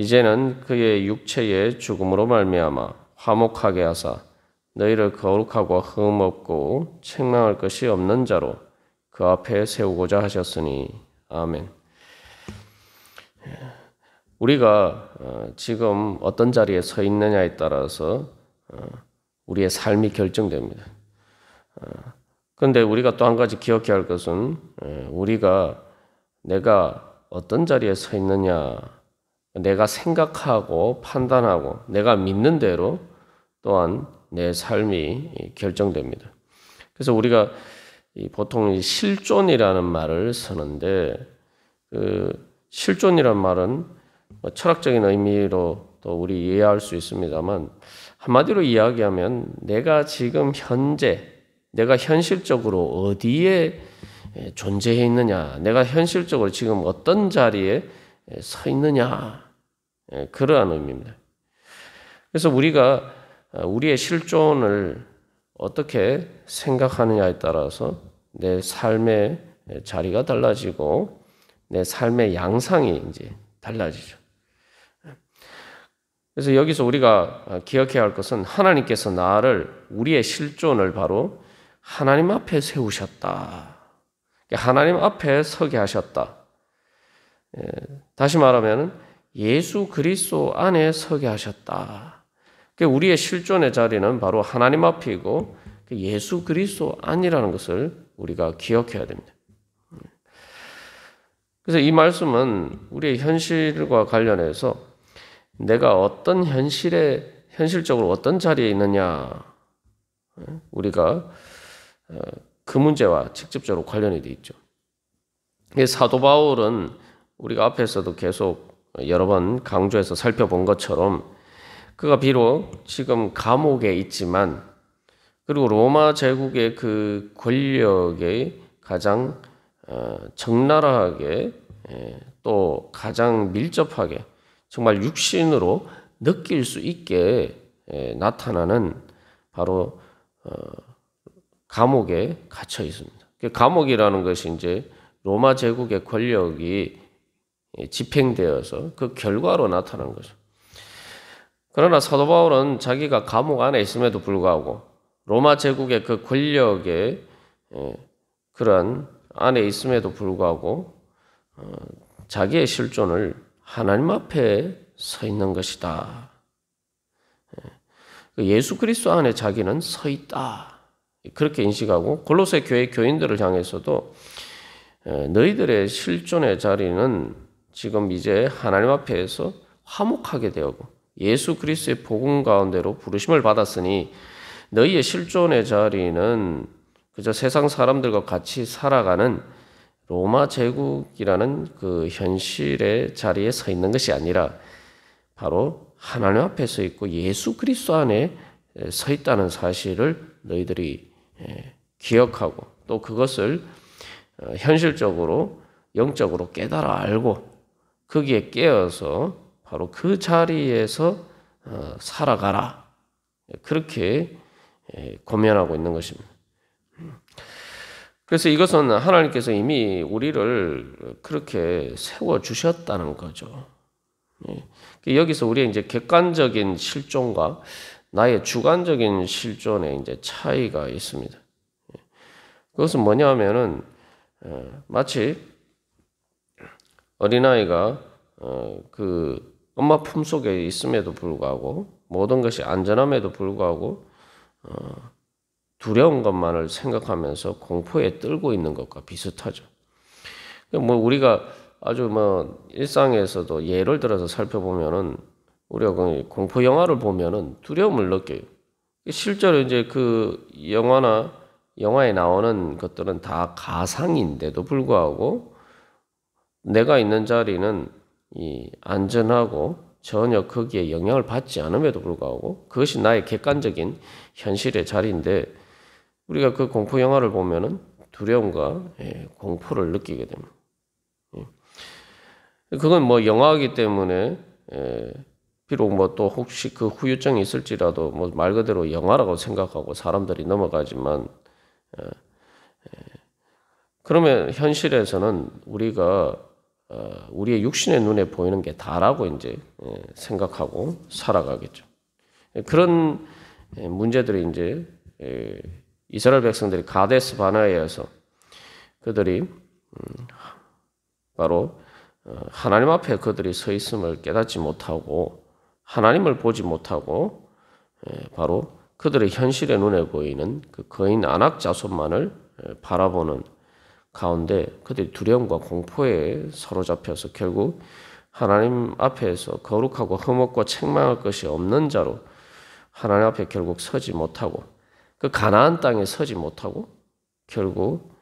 이제는 그의 육체의 죽음으로 말미암아 화목하게 하사 너희를 거룩하고 흠없고 책망할 것이 없는 자로 그 앞에 세우고자 하셨으니 아멘. 우리가 지금 어떤 자리에 서 있느냐에 따라서 우리의 삶이 결정됩니다. 그런데 우리가 또 한 가지 기억해야 할 것은 내가 어떤 자리에 서 있느냐, 내가 생각하고 판단하고 내가 믿는 대로 또한 내 삶이 결정됩니다. 그래서 우리가 보통 실존이라는 말을 쓰는데 실존이란 말은 철학적인 의미로 또 우리 이해할 수 있습니다만 한마디로 이야기하면 내가 지금 내가 현실적으로 어디에 존재해 있느냐, 내가 현실적으로 지금 어떤 자리에 서 있느냐, 그러한 의미입니다. 그래서 우리가 우리의 실존을 어떻게 생각하느냐에 따라서 내 삶의 자리가 달라지고 내 삶의 양상이 이제 달라지죠. 그래서 여기서 우리가 기억해야 할 것은 하나님께서 우리의 실존을 바로 하나님 앞에 세우셨다. 하나님 앞에 서게 하셨다. 다시 말하면 예수 그리스도 안에 서게 하셨다. 우리의 실존의 자리는 바로 하나님 앞이고 예수 그리스도 안이라는 것을 우리가 기억해야 됩니다. 그래서 이 말씀은 우리의 현실과 관련해서 내가 어떤 현실적으로 어떤 자리에 있느냐, 우리가 그 문제와 직접적으로 관련이 되어 있죠. 사도 바울은 우리가 앞에서도 계속 여러 번 강조해서 살펴본 것처럼 그가 비록 지금 감옥에 있지만 그리고 로마 제국의 그 권력에 가장 적나라하게 또 가장 밀접하게 정말 육신으로 느낄 수 있게 나타나는 바로 감옥에 갇혀 있습니다. 감옥이라는 것이 이제 로마 제국의 권력이 집행되어서 그 결과로 나타난 거죠. 그러나 사도 바울은 자기가 감옥 안에 있음에도 불구하고 로마 제국의 그 권력의 그런 안에 있음에도 불구하고 자기의 실존을 하나님 앞에 서 있는 것이다. 예수 그리스도 안에 자기는 서 있다. 그렇게 인식하고 골로새 교회 교인들을 향해서도 너희들의 실존의 자리는 지금 이제 하나님 앞에서 화목하게 되고 예수 그리스도의 복음 가운데로 부르심을 받았으니 너희의 실존의 자리는 그저 세상 사람들과 같이 살아가는 로마 제국이라는 그 현실의 자리에 서 있는 것이 아니라 바로 하나님 앞에 서 있고 예수 그리스도 안에 서 있다는 사실을 너희들이 기억하고 또 그것을 현실적으로 영적으로 깨달아 알고 거기에 깨어서 바로 그 자리에서 살아가라. 그렇게 고면하고 있는 것입니다. 그래서 이것은 하나님께서 이미 우리를 그렇게 세워주셨다는 거죠. 여기서 우리의 이제 객관적인 실존과 나의 주관적인 실존의 이제 차이가 있습니다. 그것은 뭐냐 하면은, 마치 어린아이가 그 엄마 품속에 있음에도 불구하고 모든 것이 안전함에도 불구하고 두려운 것만을 생각하면서 공포에 떨고 있는 것과 비슷하죠. 우리가 아주 일상에서도 예를 들어서 살펴보면은 우리가 공포 영화를 보면은 두려움을 느껴요. 실제로 이제 그 영화에 나오는 것들은 다 가상인데도 불구하고 내가 있는 자리는 안전하고 전혀 거기에 영향을 받지 않음에도 불구하고 그것이 나의 객관적인 현실의 자리인데 우리가 그 공포 영화를 보면은 두려움과 공포를 느끼게 됩니다. 그건 영화이기 때문에 비록 또 혹시 그 후유증이 있을지라도 말 그대로 영화라고 생각하고 사람들이 넘어가지만 그러면 현실에서는 우리가 우리의 육신의 눈에 보이는 게 다라고 이제 생각하고 살아가겠죠. 그런 문제들이 이제 이스라엘 백성들이 가데스 바네아에서 그들이 바로 하나님 앞에 그들이 서 있음을 깨닫지 못하고 하나님을 보지 못하고 바로 그들의 현실의 눈에 보이는 그 거인 아낙 자손만을 바라보는 가운데 그들이 두려움과 공포에 사로잡혀서 결국 하나님 앞에서 거룩하고 흠없고 책망할 것이 없는 자로 하나님 앞에 결국 서지 못하고 그 가나안 땅에 서지 못하고 결국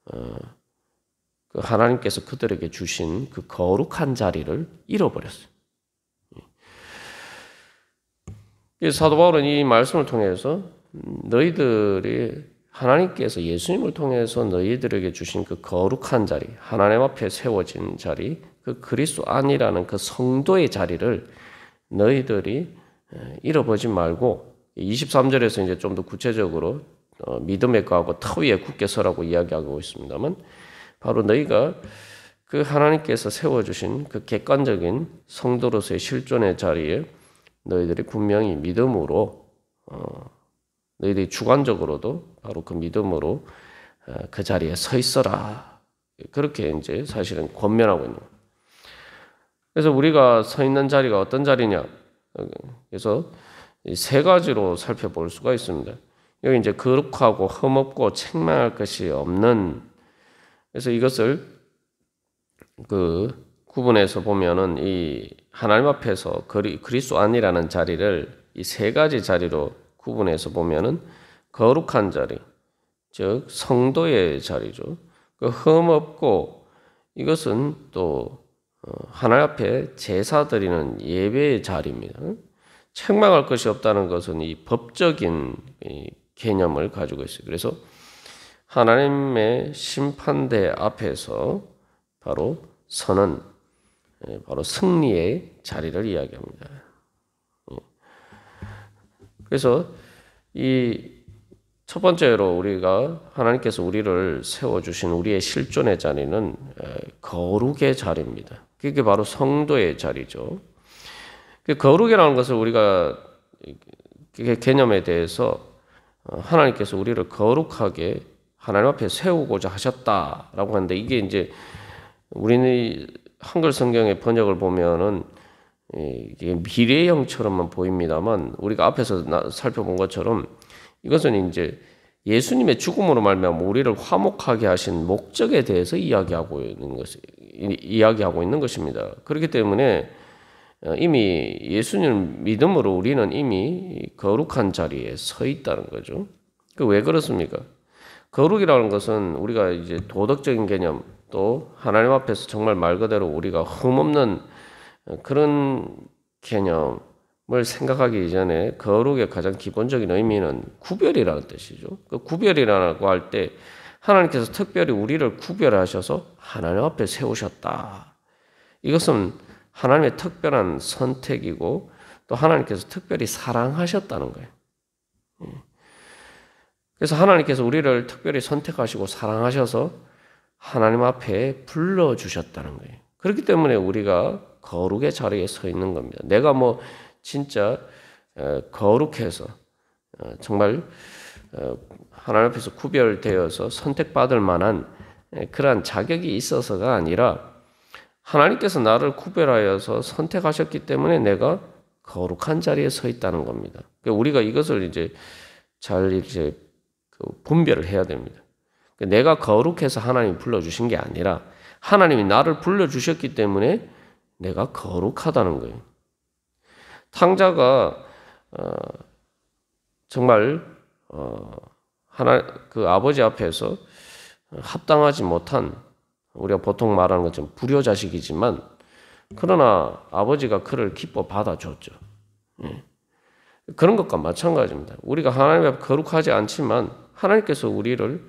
그 하나님께서 그들에게 주신 그 거룩한 자리를 잃어버렸어요. 사도 바울은 이 말씀을 통해서 너희들이 하나님께서 예수님을 통해서 너희들에게 주신 그 거룩한 자리, 하나님 앞에 세워진 자리, 그 그리스도 안이라는 그 성도의 자리를 너희들이 잃어버리지 말고 23절에서 이제 좀 더 구체적으로 믿음에 거하고 터 위에 굳게 서라고 이야기하고 있습니다만 바로 너희가 그 하나님께서 세워주신 그 객관적인 성도로서의 실존의 자리에 너희들이 분명히 믿음으로 너희들이 주관적으로도 바로 그 믿음으로 그 자리에 서 있어라. 그렇게 이제 사실은 권면하고 있는 거예요. 그래서 우리가 서 있는 자리가 어떤 자리냐? 그래서 세 가지로 살펴볼 수가 있습니다. 여기 이제 거룩하고 흠없고 책망할 것이 없는, 그래서 이것을 그 구분해서 보면은 이 하나님 앞에서 그리스도 안이라는 자리를 이 세 가지 자리로 구분해서 보면은 거룩한 자리, 즉 성도의 자리죠. 그 흠없고 이것은 또 하나님 앞에 제사 드리는 예배의 자리입니다. 책망할 것이 없다는 것은 이 법적인 개념을 가지고 있어요. 그래서 하나님의 심판대 앞에서 바로 서는 바로 승리의 자리를 이야기합니다. 그래서 이 첫 번째로 우리가 하나님께서 우리를 세워주신 우리의 실존의 자리는 거룩의 자리입니다. 그게 바로 성도의 자리죠. 거룩이라는 것을 우리가 개념에 대해서 하나님께서 우리를 거룩하게 하나님 앞에 세우고자 하셨다라고 하는데 이게 이제 우리는 한글 성경의 번역을 보면은 이게 미래형처럼만 보입니다만 우리가 앞에서 살펴본 것처럼 이것은 이제 예수님의 죽음으로 말미암아 우리를 화목하게 하신 목적에 대해서 이야기하고 있는 것입니다. 그렇기 때문에 이미 예수님 믿음으로 우리는 이미 거룩한 자리에 서 있다는 거죠. 왜 그렇습니까? 거룩이라는 것은 우리가 이제 도덕적인 개념 또 하나님 앞에서 정말 말 그대로 우리가 흠없는 그런 개념을 생각하기 이전에 거룩의 가장 기본적인 의미는 구별이라는 뜻이죠. 그 구별이라고 할 때 하나님께서 특별히 우리를 구별하셔서 하나님 앞에 세우셨다. 이것은 하나님의 특별한 선택이고 또 하나님께서 특별히 사랑하셨다는 거예요. 그래서 하나님께서 우리를 특별히 선택하시고 사랑하셔서 하나님 앞에 불러주셨다는 거예요. 그렇기 때문에 우리가 거룩의 자리에 서 있는 겁니다. 내가 뭐 진짜 거룩해서 정말 하나님 앞에서 구별되어서 선택받을 만한 그러한 자격이 있어서가 아니라 하나님께서 나를 구별하여서 선택하셨기 때문에 내가 거룩한 자리에 서 있다는 겁니다. 우리가 이것을 이제 잘 이제 분별을 해야 됩니다. 내가 거룩해서 하나님이 불러주신 게 아니라 하나님이 나를 불러주셨기 때문에 내가 거룩하다는 거예요. 탕자가 정말 그 아버지 앞에서 합당하지 못한, 우리가 보통 말하는 것처럼 불효자식이지만 그러나 아버지가 그를 기뻐 받아줬죠. 그런 것과 마찬가지입니다. 우리가 하나님 앞에 거룩하지 않지만 하나님께서 우리를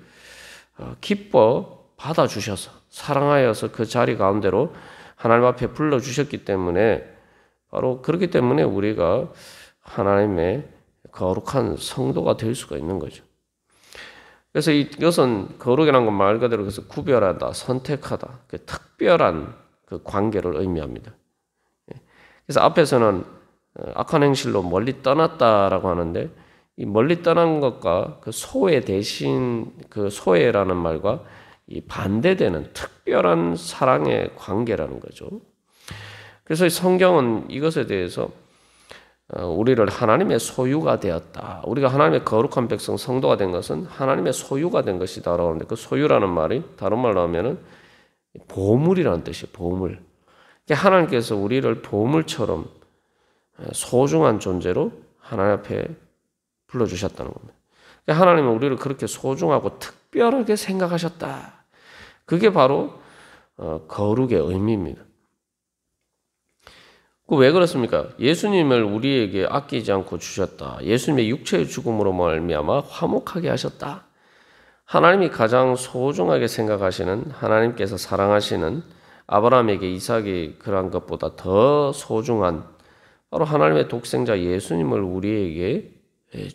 기뻐 받아주셔서 사랑하여서 그 자리 가운데로 하나님 앞에 불러주셨기 때문에 바로 그렇기 때문에 우리가 하나님의 거룩한 성도가 될 수가 있는 거죠. 그래서 이것은 거룩이라는 건 말 그대로 그래서 구별하다, 선택하다, 특별한 그 관계를 의미합니다. 그래서 앞에서는 악한 행실로 멀리 떠났다라고 하는데 이 멀리 떠난 것과 그 소외 대신 그 소외라는 말과 이 반대되는 특별한 사랑의 관계라는 거죠. 그래서 성경은 이것에 대해서 우리를 하나님의 소유가 되었다. 우리가 하나님의 거룩한 백성 성도가 된 것은 하나님의 소유가 된 것이다라고 하는데 그 소유라는 말이 다른 말로 하면은 보물이라는 뜻이에요. 보물. 하나님께서 우리를 보물처럼 소중한 존재로 하나님 앞에 불러주셨다는 겁니다. 하나님은 우리를 그렇게 소중하고 특별하게 생각하셨다. 그게 바로 거룩의 의미입니다. 왜 그렇습니까? 예수님을 우리에게 아끼지 않고 주셨다. 예수님의 육체의 죽음으로 말미암아 화목하게 하셨다. 하나님이 가장 소중하게 생각하시는 하나님께서 사랑하시는 아브라함에게 이삭이 그러한 것보다 더 소중한 바로 하나님의 독생자 예수님을 우리에게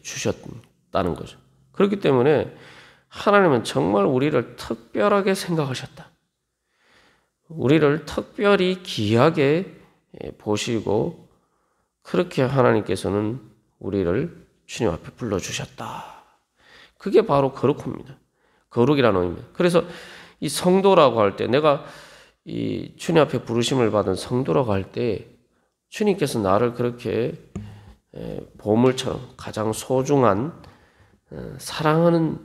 주셨다는 거죠. 그렇기 때문에 하나님은 정말 우리를 특별하게 생각하셨다. 우리를 특별히 귀하게 보시고 그렇게 하나님께서는 우리를 주님 앞에 불러주셨다. 그게 바로 거룩합니다. 거룩이라는 의미입니다. 그래서 이 성도라고 할 때 내가 이 주님 앞에 부르심을 받은 성도라고 할 때 주님께서 나를 그렇게 보물처럼 가장 소중한 사랑하는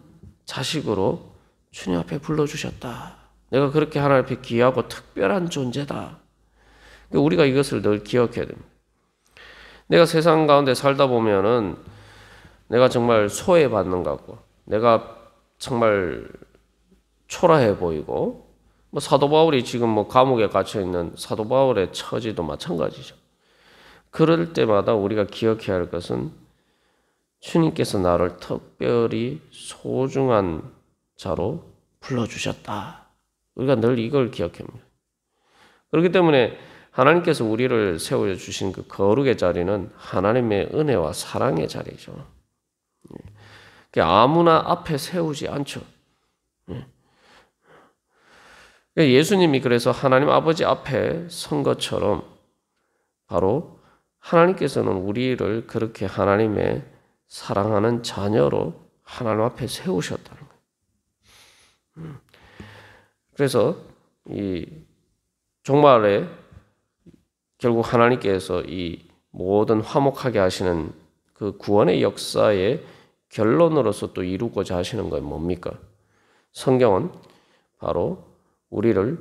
자식으로 주님 앞에 불러주셨다. 내가 그렇게 하나님 앞에 귀하고 특별한 존재다. 우리가 이것을 늘 기억해야 됩니다. 내가 세상 가운데 살다 보면은 내가 정말 소외받는 것 같고 내가 정말 초라해 보이고 사도 바울이 지금 감옥에 갇혀 있는 사도 바울의 처지도 마찬가지죠. 그럴 때마다 우리가 기억해야 할 것은 주님께서 나를 특별히 소중한 자로 불러주셨다. 우리가 늘 이걸 기억해야 합니다. 그렇기 때문에 하나님께서 우리를 세워주신 그 거룩의 자리는 하나님의 은혜와 사랑의 자리죠. 아무나 앞에 세우지 않죠. 예수님이 그래서 하나님 아버지 앞에 선 것처럼 바로 하나님께서는 우리를 그렇게 하나님의 사랑하는 자녀로 하나님 앞에 세우셨다는 거예요. 그래서 이 종말에 결국 하나님께서 이 모든 화목하게 하시는 그 구원의 역사의 결론으로서 또 이루고자 하시는 건 뭡니까? 성경은 바로 우리를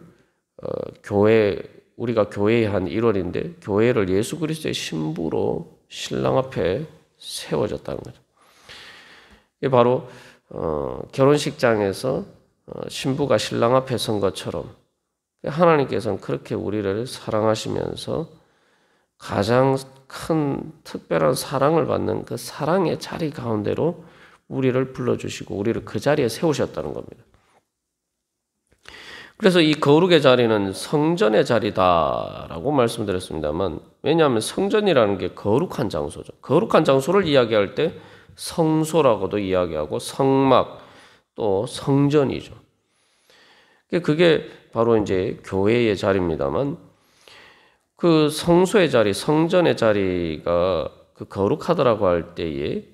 우리가 교회의 한 일원인데 교회를 예수 그리스도의 신부로 신랑 앞에 세워졌다는 거죠. 이게 바로 결혼식장에서 신부가 신랑 앞에 선 것처럼 하나님께서는 그렇게 우리를 사랑하시면서 가장 큰 특별한 사랑을 받는 그 사랑의 자리 가운데로 우리를 불러주시고 우리를 그 자리에 세우셨다는 겁니다. 그래서 이 거룩의 자리는 성전의 자리다라고 말씀드렸습니다만 왜냐하면 성전이라는 게 거룩한 장소죠. 거룩한 장소를 이야기할 때 성소라고도 이야기하고 성막 또 성전이죠. 그게 바로 이제 교회의 자리입니다만 그 성소의 자리, 성전의 자리가 그 거룩하다라고 할 때에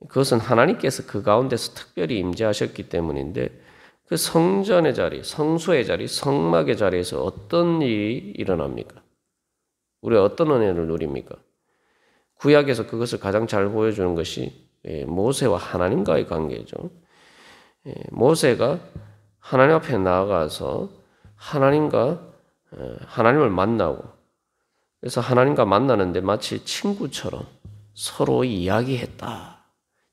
그것은 하나님께서 그 가운데서 특별히 임재하셨기 때문인데 그 성전의 자리, 성소의 자리, 성막의 자리에서 어떤 일이 일어납니까? 우리가 어떤 은혜를 누립니까? 구약에서 그것을 가장 잘 보여주는 것이 모세와 하나님과의 관계죠. 모세가 하나님 앞에 나아가서 하나님을 만나고 그래서 하나님과 만나는데 마치 친구처럼 서로 이야기했다.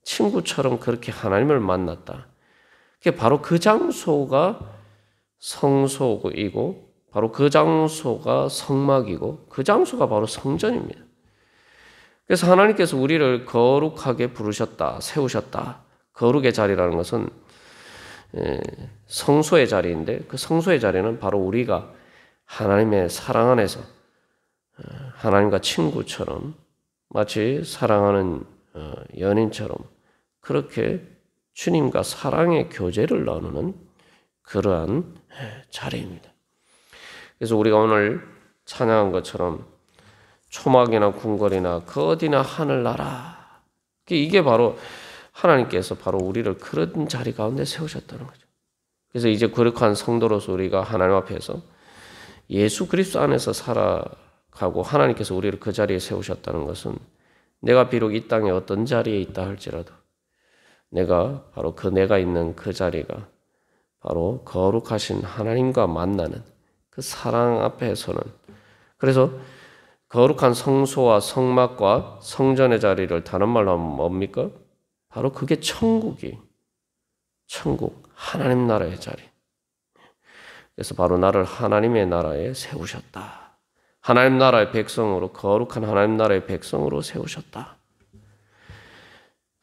친구처럼 그렇게 하나님을 만났다. 그게 바로 그 장소가 성소이고 바로 그 장소가 성막이고 그 장소가 바로 성전입니다. 그래서 하나님께서 우리를 거룩하게 부르셨다, 세우셨다. 거룩의 자리라는 것은 성소의 자리인데 그 성소의 자리는 바로 우리가 하나님의 사랑 안에서 하나님과 친구처럼 마치 사랑하는 연인처럼 그렇게 주님과 사랑의 교제를 나누는 그러한 자리입니다. 그래서 우리가 오늘 찬양한 것처럼 초막이나 궁궐이나 그 어디나 하늘나라, 이게 바로 하나님께서 바로 우리를 그런 자리 가운데 세우셨다는 거죠. 그래서 이제 거룩한 성도로서 우리가 하나님 앞에서 예수 그리스도 안에서 살아가고 하나님께서 우리를 그 자리에 세우셨다는 것은 내가 비록 이 땅에 어떤 자리에 있다 할지라도 내가 바로 내가 있는 그 자리가 바로 거룩하신 하나님과 만나는 그 사랑 앞에서는, 그래서 거룩한 성소와 성막과 성전의 자리를 다른 말로 하면 뭡니까? 바로 그게 천국, 하나님 나라의 자리. 그래서 바로 나를 하나님의 나라에 세우셨다. 하나님 나라의 백성으로, 거룩한 하나님 나라의 백성으로 세우셨다.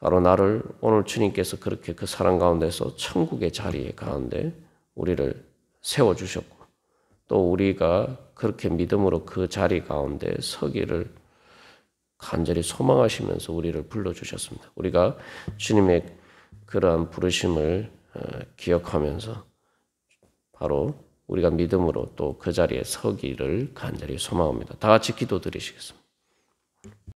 바로 나를 오늘 주님께서 그렇게 그 사랑 가운데서 천국의 자리에 가운데 우리를 세워주셨고, 또 우리가 그렇게 믿음으로 그 자리 가운데 서기를 간절히 소망하시면서 우리를 불러주셨습니다. 우리가 주님의 그러한 부르심을 기억하면서 바로 우리가 믿음으로 또 그 자리에 서기를 간절히 소망합니다. 다 같이 기도드리시겠습니다.